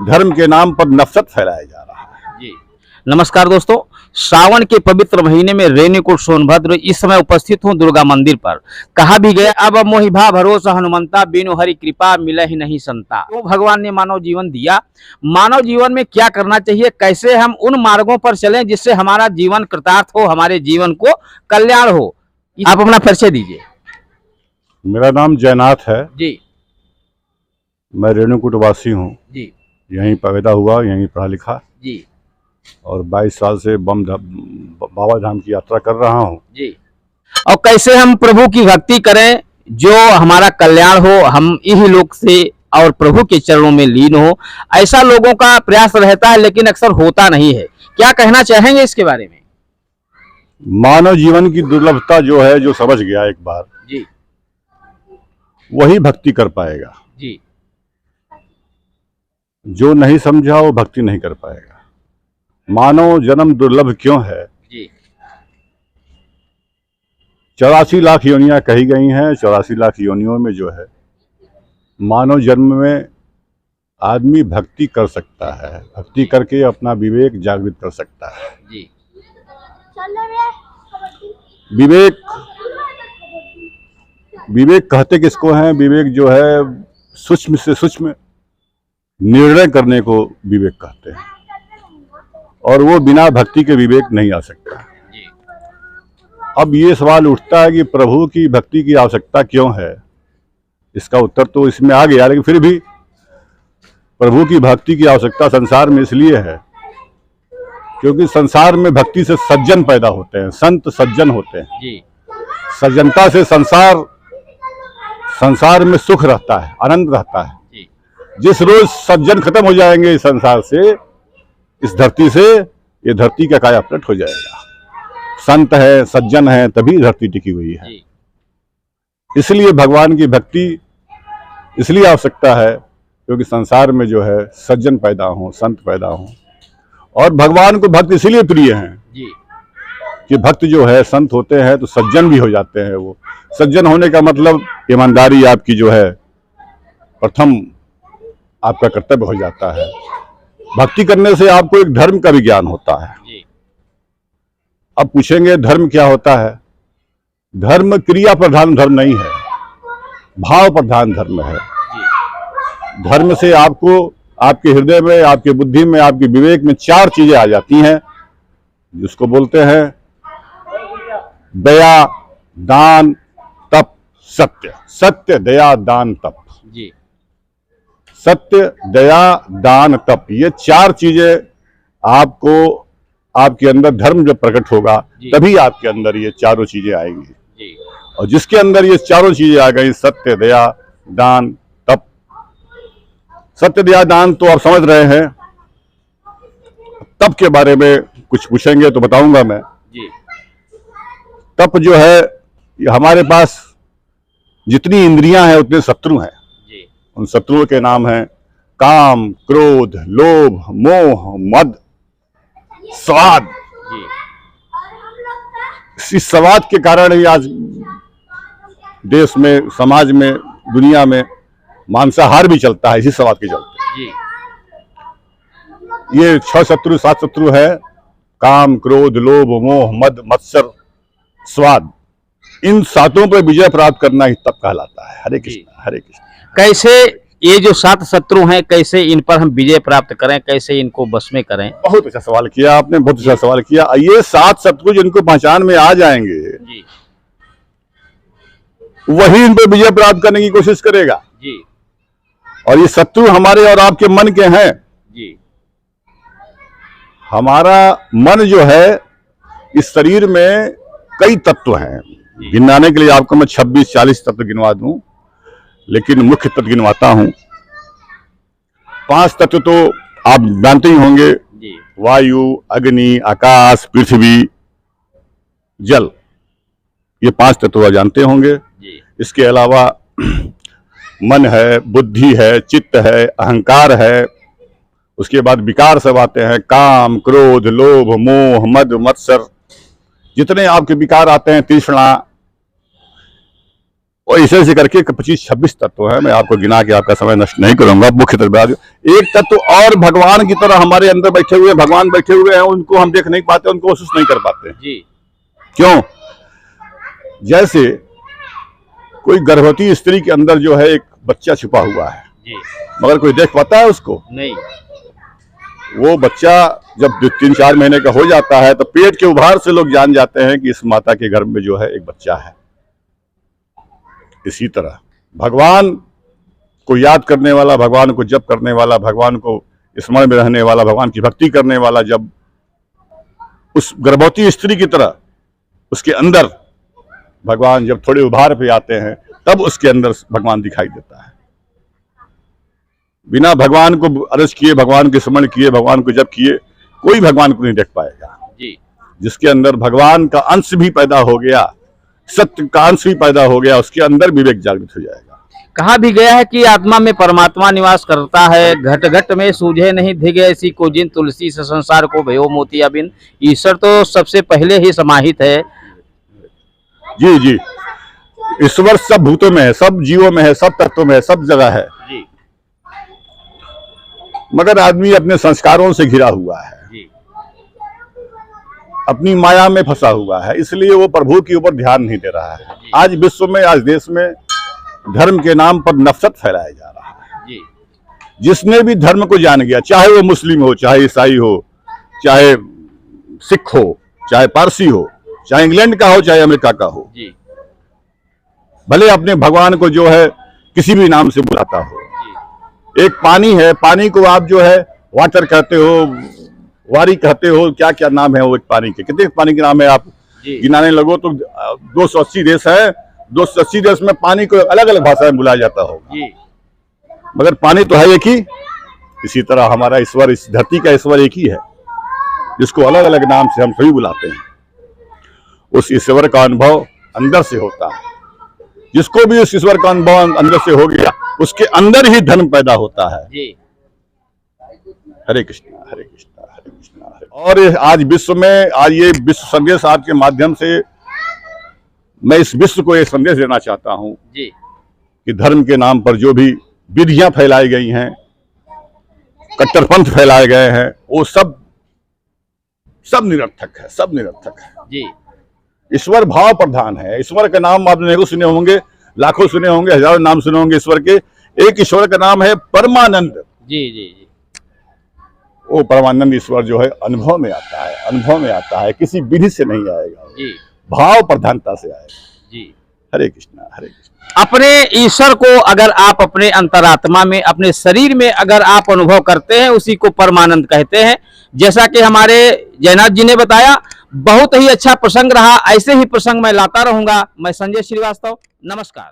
धर्म के नाम पर नफरत फैलाया जा रहा है। जी नमस्कार दोस्तों, सावन के पवित्र महीने में रेणुकूट सोनभद्र इस समय उपस्थित हूँ दुर्गा मंदिर पर। कहा भी गया, अब मोहिभा भरोसा हनुमंता, बिनु हरि कृपा मिले ही नहीं संता। तो भगवान ने मानव जीवन दिया, मानव जीवन में क्या करना चाहिए, कैसे हम उन मार्गों पर चलें जिससे हमारा जीवन कृतार्थ हो, हमारे जीवन को कल्याण हो। आप अपना परिचय दीजिए। मेरा नाम जयनाथ है जी मैं रेणुकूट वासी हूँ। जी यहीं पैदा हुआ, यहीं पढ़ा लिखा जी और 22 साल से बाबा धाम की यात्रा कर रहा हूँ। जी। और कैसे हम प्रभु की भक्ति करें जो हमारा कल्याण हो, हम इन्हीं लोग से और प्रभु के चरणों में लीन हो, ऐसा लोगों का प्रयास रहता है लेकिन अक्सर होता नहीं है। क्या कहना चाहेंगे इसके बारे में? मानव जीवन की दुर्लभता जो है, जो समझ गया एक बार, जी वही भक्ति कर पाएगा। जी जो नहीं समझा वो भक्ति नहीं कर पाएगा। मानव जन्म दुर्लभ क्यों है? जी 84 लाख योनियां कही गई हैं। 84 लाख योनियों में जो है मानव जन्म में आदमी भक्ति कर सकता है, भक्ति करके अपना विवेक जागृत कर सकता है। जी विवेक कहते किसको हैं? विवेक जो है सूक्ष्म से सूक्ष्म निर्णय करने को विवेक कहते हैं, और वो बिना भक्ति के विवेक नहीं आ सकता। अब ये सवाल उठता है कि प्रभु की भक्ति की आवश्यकता क्यों है? इसका उत्तर तो इसमें आ गया, लेकिन फिर भी प्रभु की भक्ति की आवश्यकता संसार में इसलिए है क्योंकि संसार में भक्ति से सज्जन पैदा होते हैं, संत सज्जन होते हैं। जी सज्जनता से संसार में सुख रहता है, आनंद रहता है। जी जिस रोज सज्जन खत्म हो जाएंगे इस संसार से, इस धरती से, ये धरती का कायापलट हो जाएगा। संत है, सज्जन है, तभी धरती टिकी हुई है। इसलिए भगवान की भक्ति इसलिए आवश्यकता है क्योंकि संसार में जो है सज्जन पैदा हो, संत पैदा हो। और भगवान को भक्त इसलिए प्रिय हैं कि भक्त जो है संत होते हैं तो सज्जन भी हो जाते हैं। वो सज्जन होने का मतलब ईमानदारी आपकी जो है प्रथम आपका कर्तव्य हो जाता है। भक्ति करने से आपको एक धर्म का भी ज्ञान होता है। अब पूछेंगे धर्म क्या होता है? धर्म क्रिया प्रधान धर्म नहीं है, भाव प्रधान धर्म है। धर्म से आपको आपके हृदय में, आपके बुद्धि में, आपके विवेक में 4 चीजें आ जाती हैं, जिसको बोलते हैं दया, दान, तप, सत्य। सत्य, दया, दान, तप। जी सत्य, दया, दान, तप, ये 4 चीजें आपको, आपके अंदर धर्म जब प्रकट होगा तभी आपके अंदर ये चारों चीजें आएंगी। जी और जिसके अंदर ये चारों चीजें आ गई, सत्य, दया, दान, तप। सत्य, दया, दान तो आप समझ रहे हैं। तप के बारे में कुछ पूछेंगे तो बताऊंगा मैं। जी तप जो है, हमारे पास जितनी इंद्रियां हैं उतने शत्रु हैं। जी उन शत्रुओं के नाम हैं काम, क्रोध, लोभ, मोह, मद, स्वाद। इस स्वाद के कारण ही आज देश में, समाज में, दुनिया में मांसाहार भी चलता है, इसी स्वाद के चलते। ये 6 शत्रु, 7 शत्रु है। काम, क्रोध, लोभ, मोह, मद, मत्सर, स्वाद। इन 7 पर विजय प्राप्त करना ही तप कहलाता है। हरे कृष्ण, हरे कृष्ण। कैसे ये जो 7 शत्रु हैं, कैसे इन पर हम विजय प्राप्त करें, कैसे इनको बस में करें? बहुत अच्छा सवाल किया आपने, बहुत अच्छा सवाल किया। ये 7 शत्रु जिनको पहचान में आ जाएंगे, जी वही इन पर विजय प्राप्त करने की कोशिश करेगा। जी और ये शत्रु हमारे और आपके मन के हैं। जी हमारा मन जो है, इस शरीर में कई तत्व हैं। गिनाने के लिए आपको मैं 26-40 तत्व गिनवा दूं, लेकिन मुख्य तत्व गिनवाता हूं। 5 तत्व तो आप जानते ही होंगे, वायु, अग्नि, आकाश, पृथ्वी, जल। ये 5 तत्व आप जानते होंगे। इसके अलावा मन है, बुद्धि है, चित्त है, अहंकार है। उसके बाद विकार सब आते हैं, काम, क्रोध, लोभ, मोह, मद, मत्सर। जितने आपके विकार आते हैं, तृष्णा, और ऐसे करके 25-26 तत्व है। मैं आपको गिना के आपका समय नष्ट नहीं करूंगा। मुख्य तत्व एक तत्व और भगवान की तरह हमारे अंदर बैठे हुए, भगवान बैठे हुए हैं, उनको हम देख नहीं पाते, उनको महसूस नहीं कर पाते जी। क्यों? जैसे कोई गर्भवती स्त्री के अंदर जो है एक बच्चा छुपा हुआ है जी। मगर कोई देख पाता है उसको? नहीं। वो बच्चा जब 3-4 महीने का हो जाता है तो पेट के उभार से लोग जान जाते हैं कि इस माता के गर्भ में जो है एक बच्चा है। इसी तरह भगवान को याद करने वाला, भगवान को जप करने वाला, भगवान को स्मरण में रहने वाला, भगवान की भक्ति करने वाला जब उस गर्भवती स्त्री की तरह उसके अंदर भगवान जब थोड़े उभार पे आते हैं तब उसके अंदर भगवान दिखाई देता है। बिना भगवान को अरज किए, भगवान के स्मरण किए, भगवान को जप किए कोई भगवान को नहीं देख पाएगा जी। जिसके अंदर भगवान का अंश भी पैदा हो गया, सत्य का अंश भी पैदा हो गया, उसके अंदर विवेक जागृत हो जाएगा। कहा भी गया है कि आत्मा में परमात्मा निवास करता है, घट घट में सूझे नहीं धिग ऐसी को जिन तुलसी से संसार को भयो मोतिया बिन। ईश्वर तो सबसे पहले ही समाहित है। जी जी, ईश्वर सब भूतों में है, सब जीवों में है, सब तत्वों में है, सब जगह है जी। मगर आदमी अपने संस्कारों से घिरा हुआ है जी। अपनी माया में फंसा हुआ है, इसलिए वो प्रभु के ऊपर ध्यान नहीं दे रहा है। आज विश्व में, आज देश में धर्म के नाम पर नफरत फैलाया जा रहा है जी। जिसने भी धर्म को जान गया, चाहे वो मुस्लिम हो, चाहे ईसाई हो, चाहे सिख हो, चाहे पारसी हो, चाहे इंग्लैंड का हो, चाहे अमेरिका का हो जी। भले अपने भगवान को जो है किसी भी नाम से बुलाता हो। एक पानी है, पानी को आप जो है वाटर कहते हो, वारी कहते हो, क्या क्या नाम है वो एक पानी के, कितने पानी के नाम है आप गिनाने लगो तो 280 देश है। 280 देश में पानी को अलग अलग भाषा में बुलाया जाता होगा मगर पानी तो है एक ही। इसी तरह हमारा ईश्वर, इस धरती का ईश्वर एक ही है जिसको अलग अलग नाम से हम सभी बुलाते हैं। उस ईश्वर का अनुभव अंदर से होता है। जिसको भी उस ईश्वर का अनुभव अंदर से हो गया उसके अंदर ही धर्म पैदा होता है। हरे कृष्णा हरे कृष्णा हरे कृष्णा हरे। और आज विश्व में, आज ये विश्व संदेश आपके माध्यम से मैं इस विश्व को ये संदेश देना चाहता हूं कि धर्म के नाम पर जो भी विधियां फैलाई गई हैं, कट्टरपंथ फैलाए गए हैं, वो सब निरर्थक है, सब निरर्थक है। ईश्वर भाव प्रधान है। ईश्वर का नाम आपने अनेकों सुने होंगे, लाखों सुने होंगे, हजारों नाम सुने होंगे ईश्वर के। एक ईश्वर का नाम है परमानंद। जी जी जी। वो परमानंद ईश्वर जो है अनुभव में आता है, अनुभव में आता है, किसी विधि से नहीं आएगा जी। भाव प्रधानता से आएगा जी। हरे कृष्णा हरे कृष्णा। अपने ईश्वर को अगर आप अपने अंतरात्मा में, अपने शरीर में अगर आप अनुभव करते हैं, उसी को परमानंद कहते हैं। जैसा कि हमारे जयनाथ जी ने बताया, बहुत ही अच्छा प्रसंग रहा। ऐसे ही प्रसंग मैं लाता रहूंगा। मैं संजय श्रीवास्तव, नमस्कार।